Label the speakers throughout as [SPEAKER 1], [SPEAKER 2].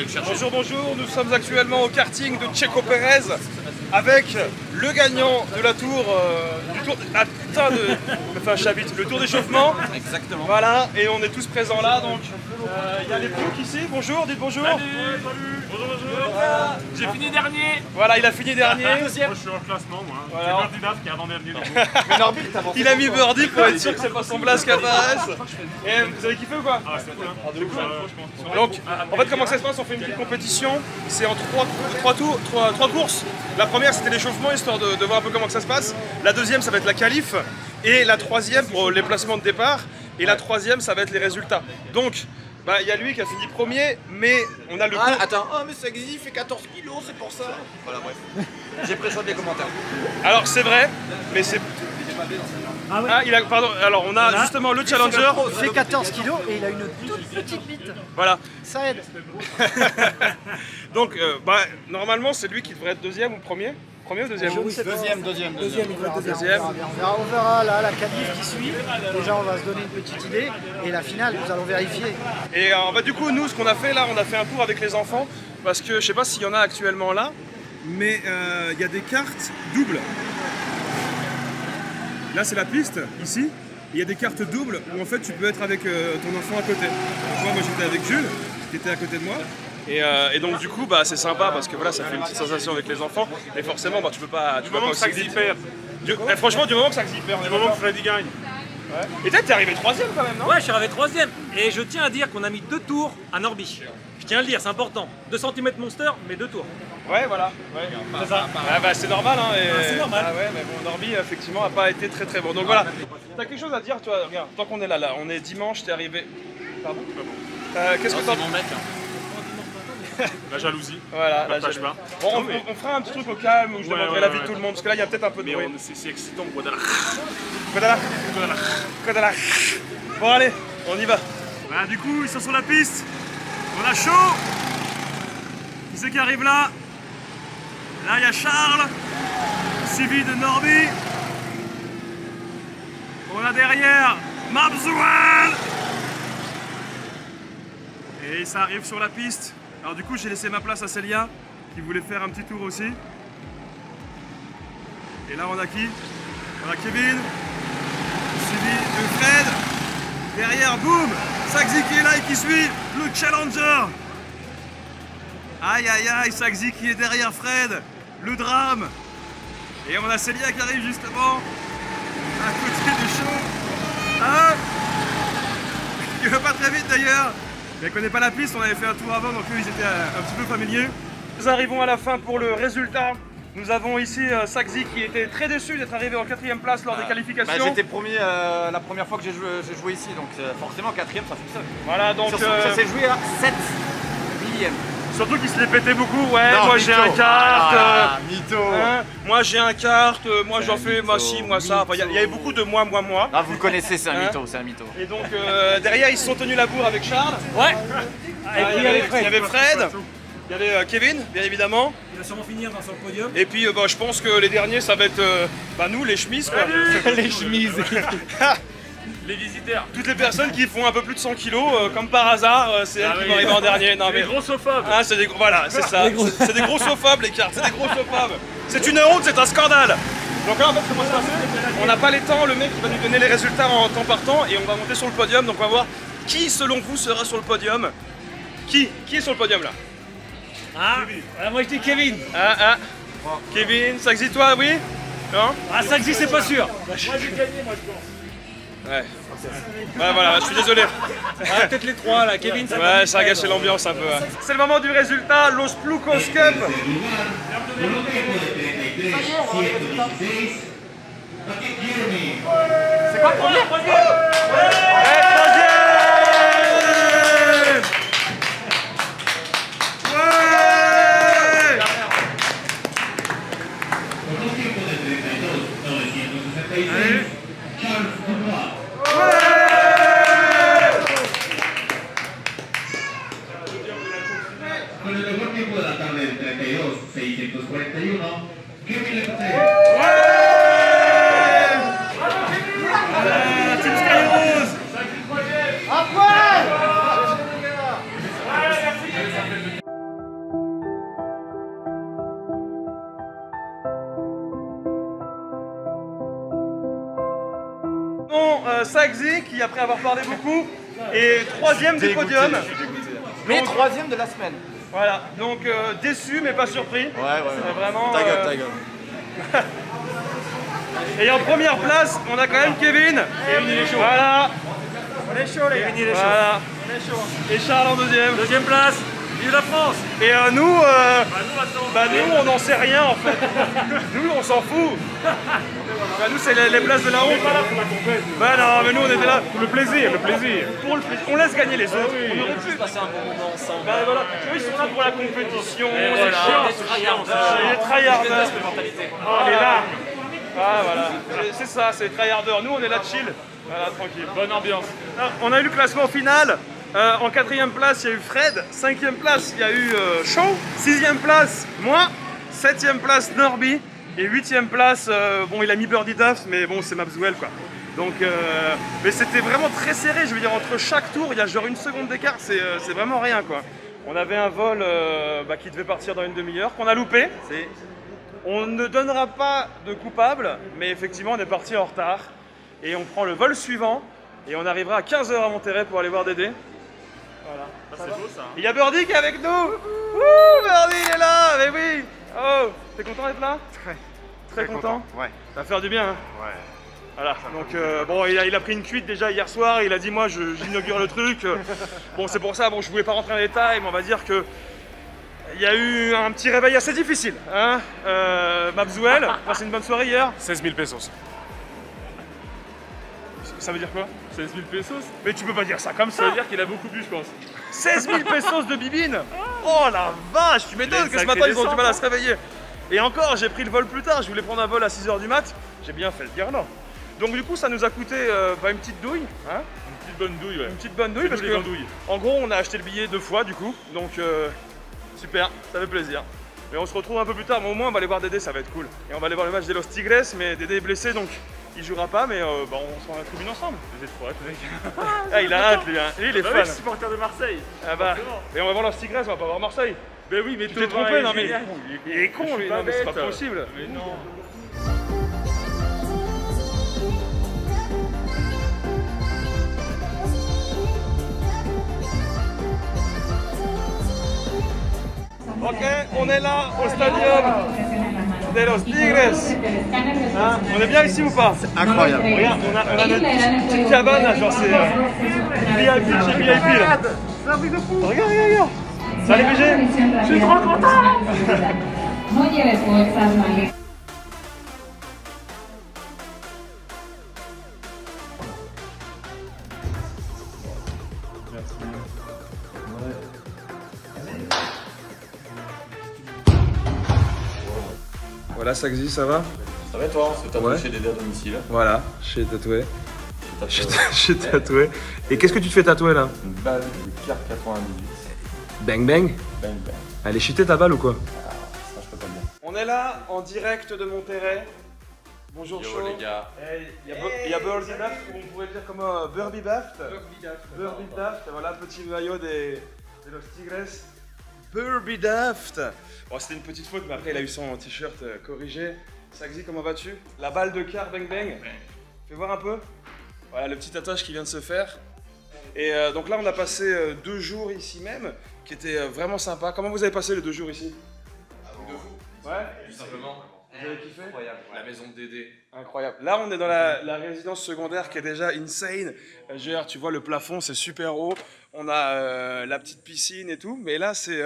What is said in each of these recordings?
[SPEAKER 1] aller le chercher.
[SPEAKER 2] Bonjour, bonjour, nous sommes actuellement au karting de Checo Pérez avec le gagnant de la tour du tour. Ah putain de. Enfin, j'habite le tour d'échauffement.
[SPEAKER 1] Exactement.
[SPEAKER 2] Voilà, et on est tous présents là donc. Il y a les ploucs ici, bonjour, dites bonjour.
[SPEAKER 3] Salut. Bonjour, bonjour.
[SPEAKER 2] Voilà.
[SPEAKER 3] J'ai fini dernier.
[SPEAKER 2] Voilà, il a fini dernier.
[SPEAKER 3] Moi, je suis en classement, moi.
[SPEAKER 2] Voilà.
[SPEAKER 3] C'est Birdie Daf qui est avant-dernier dans le
[SPEAKER 2] Il a mis birdie pour être sûr que c'est pas son blast qui apparaisse. Et vous avez kiffé ou quoi?
[SPEAKER 3] Ah, c'est cool, hein. C'est cool,
[SPEAKER 2] Donc, en fait, comment ça se passe? On fait une petite compétition. C'est en trois courses. La première, c'était l'échauffement, histoire de voir un peu comment que ça se passe. La deuxième, ça va être la qualif. Et la troisième, pour les placements de départ. Et la troisième, ça va être les résultats. Donc, il y a lui qui a fini premier, mais on a le coup.
[SPEAKER 1] Attends, oh mais ça existe, il fait 14 kilos, c'est pour ça. Voilà, bref. J'ai pris ça des commentaires.
[SPEAKER 2] Alors, c'est vrai, mais c'est.
[SPEAKER 4] Ah ouais.
[SPEAKER 2] Ah, pardon, alors on a justement le challenger.
[SPEAKER 4] Il fait 14 kilos et il a une toute petite bite.
[SPEAKER 2] Voilà.
[SPEAKER 4] Ça aide.
[SPEAKER 2] Donc, normalement, c'est lui qui devrait être deuxième ou premier. Premier ou deuxième?
[SPEAKER 1] Deuxième.
[SPEAKER 4] On verra là la qualif qui suit. Déjà, on va se donner une petite idée. Et la finale, nous allons vérifier.
[SPEAKER 2] Et du coup, nous, ce qu'on a fait là, on a fait un tour avec les enfants. Parce que je sais pas s'il y en a actuellement là, mais il y a des cartes doubles. Là, c'est la piste, ici. Il y a des cartes doubles où en fait tu peux être avec ton enfant à côté. Donc, moi j'étais avec Jules, qui était à côté de moi. Et donc du coup c'est sympa parce que voilà, ça fait une petite sensation avec les enfants. Et forcément tu peux pas.
[SPEAKER 3] Du moment que Saxy perd.
[SPEAKER 2] Franchement, du moment que Saxy perd.
[SPEAKER 3] Du moment que Freddy gagne.
[SPEAKER 2] Ouais. Et peut-être t'es arrivé troisième quand même, non?
[SPEAKER 5] Ouais, je suis arrivé troisième. Et je tiens à dire qu'on a mis 2 tours à Norby. Je tiens à le dire, c'est important. 2 cm monster, mais 2 tours.
[SPEAKER 2] Ouais, voilà. Ouais. C'est ça. C'est normal. Hein,
[SPEAKER 5] c'est normal.
[SPEAKER 2] Ah ouais, mais bon, Norby, effectivement, a pas été très très bon. Donc voilà. T'as quelque chose à dire, toi? Regarde, tant qu'on est là, on est dimanche, t'es arrivé. Pardon? Qu'est-ce que t'en
[SPEAKER 1] mon mec.
[SPEAKER 3] La jalousie.
[SPEAKER 2] Voilà, la
[SPEAKER 3] Partage
[SPEAKER 2] jalousie.
[SPEAKER 3] pas.
[SPEAKER 2] Bon, on fera un petit truc au calme où je demanderai l'avis de tout le monde, parce que là, il y a peut-être un peu de
[SPEAKER 3] Mais
[SPEAKER 2] bruit.
[SPEAKER 3] c'est excitant, Guadalajara.
[SPEAKER 2] Guadalajara. Bon, allez, on y va. Voilà, du coup, ils sont sur la piste. On a chaud. Qui c'est qui arrive là? Là, il y a Charles, suivi de Norby. On a derrière Mabzoual. Et ça arrive sur la piste. Alors du coup, j'ai laissé ma place à Célia, qui voulait faire un petit tour aussi. Et là, on a qui? On a Kevin, suivi de Fred. Derrière, boum, Saxy qui est là et qui suit le challenger. Aïe aïe aïe, Saxy qui est derrière Fred, le drame. Et on a Célia qui arrive justement à côté du show. Hein? Il va pas très vite d'ailleurs. Elle ne connaît pas la piste, on avait fait un tour avant, donc eux ils étaient un petit peu familiers. Nous arrivons à la fin pour le résultat. Nous avons ici Saxy qui était très déçu d'être arrivé en 4e place lors des qualifications.
[SPEAKER 1] J'étais premier la première fois que j'ai joué ici, donc forcément 4e ça fonctionne.
[SPEAKER 2] Voilà, donc
[SPEAKER 1] Ça s'est joué à 7 millième.
[SPEAKER 2] Surtout qu'il se les pétait beaucoup, ouais,
[SPEAKER 1] Non,
[SPEAKER 2] moi j'ai un kart,
[SPEAKER 1] mytho.
[SPEAKER 2] moi j'ai un kart, moi j'en fais, moi ci, moi ça. Enfin, il y avait beaucoup de moi.
[SPEAKER 1] Ah, vous le connaissez, c'est un mytho, c'est un mytho.
[SPEAKER 2] Et donc derrière ils se sont tenus la bourre avec Charles.
[SPEAKER 5] Ouais.
[SPEAKER 2] Il y avait Fred, il y avait Kevin, bien évidemment.
[SPEAKER 5] Il va sûrement finir dans son podium.
[SPEAKER 2] Et puis je pense que les derniers ça va être nous les chemises quoi.
[SPEAKER 1] Les chemises.
[SPEAKER 3] Les visiteurs.
[SPEAKER 2] Toutes les personnes qui font un peu plus de 100 kilos, comme par hasard, c'est elles qui vont arriver en dernier. Non,
[SPEAKER 3] Les grossophobes.
[SPEAKER 2] Ah, voilà, c'est ça. C'est des grossophobes les cartes, c'est des grossophobes. C'est une honte, c'est un scandale. Donc là en fait comment ça va se passer? On n'a pas les temps, le mec il va nous donner les résultats en temps par temps et on va monter sur le podium. Donc on va voir qui selon vous sera sur le podium. Qui est sur le podium là?
[SPEAKER 5] Ah, moi je dis Kevin.
[SPEAKER 2] Kevin, Saxy toi, oui? Non?
[SPEAKER 5] Ah, Saxy c'est pas sûr.
[SPEAKER 3] Moi j'ai gagné, moi je pense.
[SPEAKER 2] Ouais. Ouais, voilà, je suis désolé.
[SPEAKER 5] Ah, peut-être les 3 là, Kevin.
[SPEAKER 2] Ouais, ça a gâché l'ambiance un peu. Ouais. C'est le moment du résultat, Los Plucos Cup.
[SPEAKER 1] C'est quoi le premier?
[SPEAKER 6] Con el mejor tiempo de la tarde del 32.641, Kevin Leclerc.
[SPEAKER 2] Team Skyrose.
[SPEAKER 4] Après
[SPEAKER 2] Saxi qui, après avoir parlé beaucoup, est 3e du podium.
[SPEAKER 1] Mais 3e de la semaine.
[SPEAKER 2] Voilà, donc déçu mais pas surpris.
[SPEAKER 1] Ouais.
[SPEAKER 2] Vraiment.
[SPEAKER 1] Ta gueule.
[SPEAKER 2] Et en première place, on a quand même Kevin.
[SPEAKER 5] Kevin, il est chaud.
[SPEAKER 2] Voilà.
[SPEAKER 4] On est chaud, les gars.
[SPEAKER 5] Kevin, il est chaud.
[SPEAKER 2] Voilà.
[SPEAKER 4] On est chaud.
[SPEAKER 2] Et Charles en 2e.
[SPEAKER 5] Deuxième place. Vive la France.
[SPEAKER 2] Et nous,
[SPEAKER 5] Nous,
[SPEAKER 2] on n'en sait rien en fait. Nous, on s'en fout. Nous, c'est les places de la honte.
[SPEAKER 3] Pas là pour la compète.
[SPEAKER 2] Bah non, mais nous, on était là.
[SPEAKER 3] Pour le plaisir, le plaisir.
[SPEAKER 2] Pour le plaisir. On laisse gagner les autres.
[SPEAKER 3] oui.
[SPEAKER 2] On aurait pu.
[SPEAKER 1] Passer un bon moment ensemble.
[SPEAKER 2] Bah voilà. Eux, ils sont là pour la compétition.
[SPEAKER 5] voilà.
[SPEAKER 2] C'est chiant. Les tryharders.
[SPEAKER 1] mentalité.
[SPEAKER 2] Oh, on est là. Ah voilà. C'est ça, c'est les tryharders. Nous, on est là chill. Voilà, tranquille.
[SPEAKER 3] Bonne ambiance.
[SPEAKER 2] Ah, on a eu le classement final. En 4e place, il y a eu Fred. 5e place, il y a eu Shaw. 6e place, moi. 7e place, Norby. Et 8e place, bon, il a mis Birdie Duff, mais bon, c'est Mapswell, quoi. Donc, mais c'était vraiment très serré. Je veux dire, entre chaque tour, il y a genre 1 seconde d'écart. C'est vraiment rien, quoi. On avait un vol qui devait partir dans une demi-heure, qu'on a loupé. On ne donnera pas de coupable, mais effectivement, on est parti en retard. Et on prend le vol suivant. Et on arrivera à 15 h à Monterrey pour aller voir Dédé. Voilà.
[SPEAKER 3] C'est beau ça.
[SPEAKER 2] Il y a Birdie qui est avec nous. Wouh, Birdie il est là, mais oui. Oh, t'es content d'être là? Très content.
[SPEAKER 1] Ouais.
[SPEAKER 2] Ça va faire du bien. Hein.
[SPEAKER 1] Ouais.
[SPEAKER 2] Voilà. Donc bon, il a pris une cuite déjà hier soir. Il a dit moi, j'inaugure le truc. Bon, c'est pour ça. Bon, je voulais pas rentrer dans les détails, mais on va dire que il y a eu un petit réveil assez difficile. Hein, Mapswell, passé une bonne soirée hier.
[SPEAKER 3] 16 000 pesos.
[SPEAKER 2] Ça veut dire quoi?
[SPEAKER 3] 16 000 pesos?
[SPEAKER 2] Mais tu peux pas dire ça comme
[SPEAKER 3] Ça
[SPEAKER 2] ça.
[SPEAKER 3] veut dire qu'il a beaucoup bu, je pense.
[SPEAKER 2] 16 000 pesos de bibine. Oh la vache, tu m'étonnes que ce matin ils ont du mal à se réveiller. Et encore, j'ai pris le vol plus tard, je voulais prendre un vol à 6 h du mat. J'ai bien fait de dire non. Donc du coup, ça nous a coûté une petite douille. Hein,
[SPEAKER 3] Une petite bonne douille, ouais.
[SPEAKER 2] une petite bonne douille parce
[SPEAKER 3] les
[SPEAKER 2] que,
[SPEAKER 3] andouilles.
[SPEAKER 2] en gros, on a acheté le billet 2 fois du coup. Donc super, ça fait plaisir. Mais on se retrouve un peu plus tard, mais au moins on va aller voir Dédé, ça va être cool. Et on va aller voir le match des Los Tigres, mais Dédé est blessé donc il jouera pas, mais on sera à la tribune ensemble.
[SPEAKER 3] Vous êtes trop hâte, mec.
[SPEAKER 2] Ah, il a hâte lui, hein. Lui, il est
[SPEAKER 3] Bah
[SPEAKER 2] fan.
[SPEAKER 3] oui, je suis supporter de Marseille.
[SPEAKER 2] Ah bah,
[SPEAKER 3] forcément.
[SPEAKER 2] et on va voir Los Tigres, on va pas voir Marseille.
[SPEAKER 3] Ben oui, mais
[SPEAKER 2] Tu t'es trompé, non mais il est con lui, non mais c'est pas possible.
[SPEAKER 3] Mais non.
[SPEAKER 2] Ok, on est là au stadium de Los Tigres. Hein, on est bien ici ou pas?
[SPEAKER 1] Incroyable.
[SPEAKER 2] Regarde, on a notre petite cabane là, genre c'est VIP chez VIP là. C'est un truc de fou. Regarde. Salut BG. Je suis trop content.
[SPEAKER 7] No lleves bolsas, ¿vale?
[SPEAKER 2] Voilà, Saxi, ça va?
[SPEAKER 1] Ça va toi? C'est tatoué
[SPEAKER 2] Ouais.
[SPEAKER 1] chez Dédé à domicile.
[SPEAKER 2] Voilà, je suis tatoué.
[SPEAKER 1] Tatoué.
[SPEAKER 2] Je suis tatoué. Et qu'est-ce que tu te fais tatouer là?
[SPEAKER 1] Une balle du Pierre 98.
[SPEAKER 2] Bang bang.
[SPEAKER 1] Bang bang.
[SPEAKER 2] Elle est cheatée ta balle ou quoi?
[SPEAKER 1] Ça, je peux pas le dire.
[SPEAKER 2] On est là en direct de Monterrey. Bonjour
[SPEAKER 1] Yo
[SPEAKER 2] Shaw.
[SPEAKER 1] les gars.
[SPEAKER 2] Il y a Birdie Duff, on pourrait le dire comme Birdie Daft. Birdie Daft, voilà le petit maillot des Los Tigres. Birdie Daft. Bon, c'était une petite faute, mais après il a eu son t-shirt corrigé. Saxi, comment vas-tu? La balle de quart, bang bang. Fais voir un peu. Voilà le petit tatouage qui vient de se faire. Et donc là on a passé 2 jours ici même, qui étaient vraiment sympas. Comment vous avez passé les 2 jours ici?
[SPEAKER 1] De fou.
[SPEAKER 2] Ouais.
[SPEAKER 1] Tout simplement.
[SPEAKER 2] Vous avez kiffé?
[SPEAKER 1] Incroyable. La maison de Dédé.
[SPEAKER 2] Incroyable. Là, on est dans la résidence secondaire qui est déjà insane. Genre, tu vois, le plafond, c'est super haut. On a la petite piscine et tout. Mais là, c'est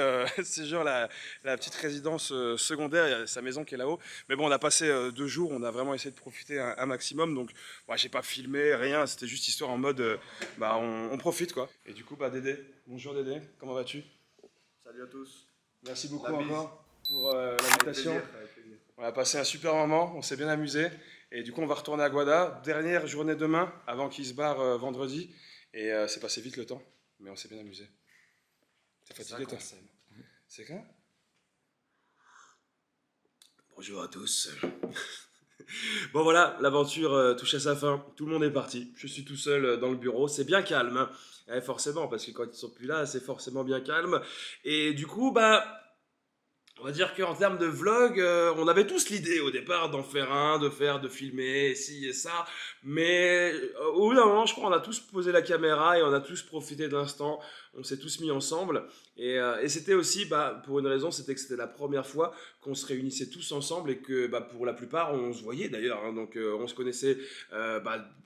[SPEAKER 2] genre la petite résidence secondaire. Il y a sa maison qui est là-haut. Mais bon, on a passé 2 jours. On a vraiment essayé de profiter un maximum. Donc, moi, j'ai pas filmé, rien. C'était juste histoire en mode, on profite, quoi. Et du coup, Dédé. Bonjour, Dédé. Comment vas-tu?
[SPEAKER 8] Salut à tous.
[SPEAKER 2] Merci beaucoup
[SPEAKER 8] La bise.
[SPEAKER 2] encore pour l'invitation.
[SPEAKER 8] Avec plaisir.
[SPEAKER 2] On a passé un super moment, on s'est bien amusé. Et du coup, on va retourner à Guada. Dernière journée demain, avant qu'il se barre vendredi. Et c'est passé vite le temps, mais on s'est bien amusé. T'es fatigué, toi? C'est quand? Bonjour à tous. Bon voilà, l'aventure touche à sa fin. Tout le monde est parti. Je suis tout seul dans le bureau. C'est bien calme. Hein. Forcément, parce que quand ils sont plus là, c'est forcément bien calme. Et du coup,
[SPEAKER 8] On va dire qu'en termes de vlog, on avait tous l'idée au départ d'en faire un, de filmer, ci et ça. Mais au bout d'un moment, je crois qu'on a tous posé la caméra et on a tous profité de l'instant. On s'est tous mis ensemble. Et c'était aussi, pour une raison, c'était que c'était la première fois qu'on se réunissait tous ensemble et que pour la plupart, on se voyait d'ailleurs. Hein, donc on se connaissait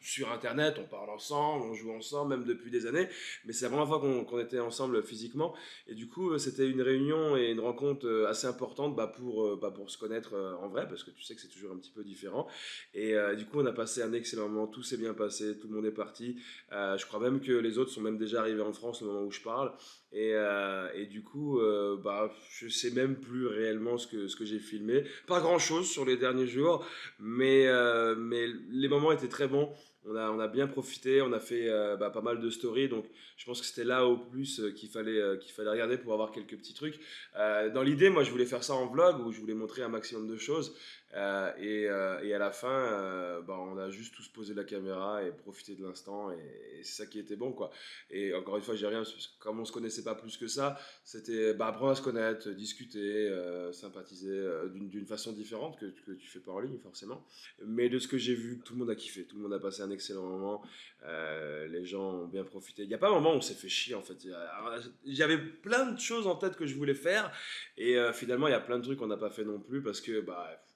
[SPEAKER 8] sur Internet, on parle ensemble, on joue ensemble, même depuis des années. Mais c'est la première fois qu'on était ensemble physiquement. Et du coup, c'était une réunion et une rencontre assez importante pour se connaître en vrai, parce que tu sais que c'est toujours un petit peu différent. Et du coup, on a passé un excellent moment, tout s'est bien passé, tout le monde est parti. Je crois même que les autres sont même déjà arrivés en France au moment où je parle. Et du coup, je sais même plus réellement ce que j'ai filmé. Pas grand chose sur les derniers jours, mais les moments étaient très bons. On a bien profité, on a fait pas mal de stories, donc je pense que c'était là au plus qu'il fallait regarder pour avoir quelques petits trucs. Dans l'idée, moi je voulais faire ça en vlog où je voulais montrer un maximum de choses. Et à la fin, on a juste tous posé la caméra et profité de l'instant, et c'est ça qui était bon, quoi. Et encore une fois, j'ai rien, parce que comme on se connaissait pas plus que ça, c'était apprendre à se connaître, discuter, sympathiser d'une façon différente que tu fais pas en ligne forcément. Mais de ce que j'ai vu, tout le monde a kiffé, tout le monde a passé un excellent moment. Les gens ont bien profité. Il n'y a pas un moment où on s'est fait chier en fait. J'avais plein de choses en tête que je voulais faire, et finalement il y a plein de trucs qu'on n'a pas fait non plus parce que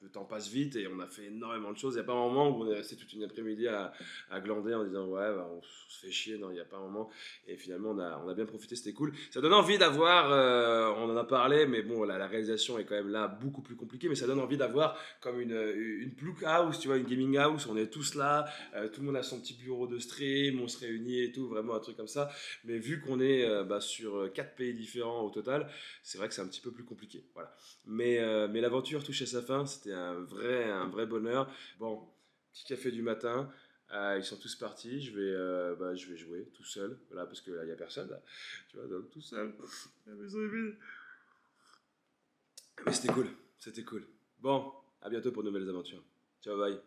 [SPEAKER 8] le temps passe vite et on a fait énormément de choses. Il n'y a pas un moment où on est resté toute une après-midi à glander en disant ouais on se fait chier. Non, il n'y a pas un moment, et finalement on a bien profité, c'était cool. Ça donne envie d'avoir, on en a parlé, mais bon la réalisation est quand même là beaucoup plus compliquée, mais ça donne envie d'avoir comme une Plouk House, tu vois, une gaming house, on est tous là, tout le monde a son petit bureau de stream, on se réunit et tout, vraiment un truc comme ça. Mais vu qu'on est sur 4 pays différents au total, c'est vrai que c'est un petit peu plus compliqué, voilà. Mais l'aventure touche à sa fin, c'était un vrai bonheur. Bon, petit café du matin, ils sont tous partis, je vais jouer tout seul, voilà, parce que là il n'y a personne, là. Tu vois, donc tout seul, la maison est vide. Mais c'était cool. Bon, à bientôt pour de nouvelles aventures. Ciao, bye.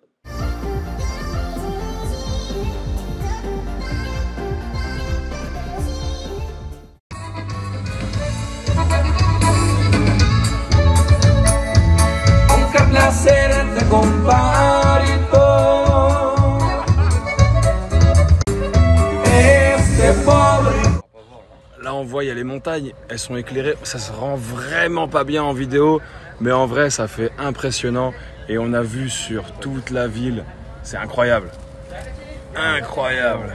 [SPEAKER 8] Là on voit il y a les montagnes, elles sont éclairées, ça se rend vraiment pas bien en vidéo, mais en vrai ça fait impressionnant et on a vu sur toute la ville, c'est incroyable. Incroyable.